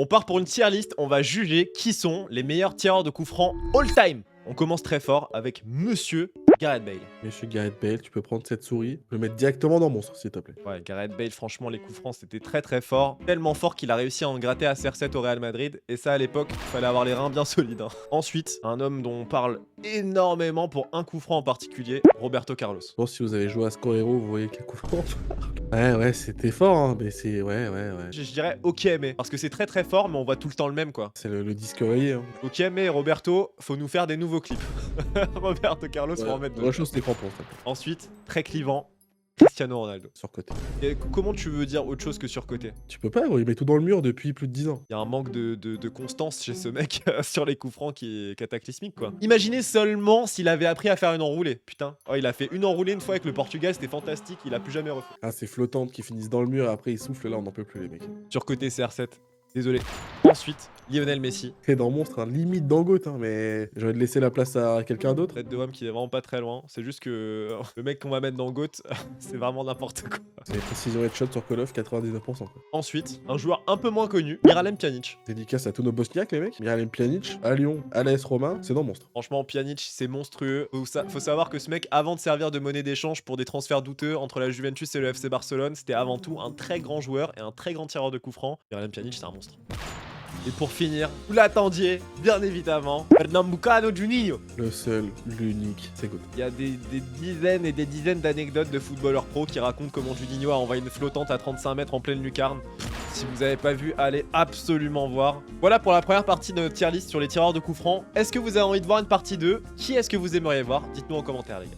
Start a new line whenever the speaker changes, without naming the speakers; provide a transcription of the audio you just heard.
On part pour une tier list, on va juger qui sont les meilleurs tireurs de coups francs all time. On commence très fort avec Monsieur Gareth Bale.
Monsieur Gareth Bale, tu peux prendre cette souris, le mettre directement dans Monstre, s'il te plaît.
Ouais, Gareth Bale, franchement, les coups francs, c'était très fort. Tellement fort qu'il a réussi à en gratter à CR7 au Real Madrid. Et ça, à l'époque, il fallait avoir les reins bien solides. Hein. Ensuite, un homme dont on parle énormément pour un coup franc en particulier, Roberto Carlos.
Je pense que si vous avez joué à Score Hero, vous voyez quel coup franc. Ouais, c'était fort, hein, mais c'est... Ouais.
Je dirais ok, mais parce que c'est très fort, mais on voit tout le temps le même, quoi.
C'est le disque rayé, hein.
Ok, mais Roberto, faut nous faire des nouveaux clips. Roberto Carlos, faut en mettre deux.
Rechausse tes crampons, s'il te plaît.
Ensuite, très clivant, Cristiano Ronaldo.
Surcoté.
Et comment tu veux dire autre chose que surcoté?
Tu peux pas, gros, il met tout dans le mur depuis plus de 10 ans.
Il y a un manque de constance chez ce mec sur les coups francs qui est cataclysmique, quoi. Imaginez seulement s'il avait appris à faire une enroulée. Putain. Oh, il a fait une enroulée une fois avec le Portugal, c'était fantastique, il a plus jamais refait.
Ah, c'est flottantes qui finissent dans le mur et après ils soufflent, là on n'en peut plus, les mecs.
Surcoté CR7. Désolé. Ensuite, Lionel Messi.
Et dans Monstre, hein, limite dans Goat, hein, mais j'aurais de laisser la place à quelqu'un d'autre.
Tête de homme qui est vraiment pas très loin. C'est juste que le mec qu'on va mettre dans GOAT, c'est vraiment n'importe quoi.
C'est les précisions headshot sur Call of, 99%. Quoi.
Ensuite, un joueur un peu moins connu, Miralem Pjanic.
Dédicace à tous nos bosniaques, les mecs. Miralem Pjanic, à Lyon, à l'AS Roma, c'est dans Monstre.
Franchement, Pjanic, c'est monstrueux. Faut savoir que ce mec, avant de servir de monnaie d'échange pour des transferts douteux entre la Juventus et le FC Barcelone, c'était avant tout un très grand joueur et un très grand tireur de coups francs. Miralem Pjanic, c'est un monstre. Et pour finir, vous l'attendiez, bien évidemment, Pernambucano Juninho.
Le seul, l'unique, c'est Goat.
Il y a des dizaines et des dizaines d'anecdotes de footballeurs pro qui racontent comment Juninho a envoyé une flottante à 35 mètres en pleine lucarne. Si vous n'avez pas vu, allez absolument voir. Voilà pour la première partie de notre tier list sur les tireurs de coups francs. Est-ce que vous avez envie de voir une partie 2? Qui est-ce que vous aimeriez voir? Dites-nous en commentaire, les gars.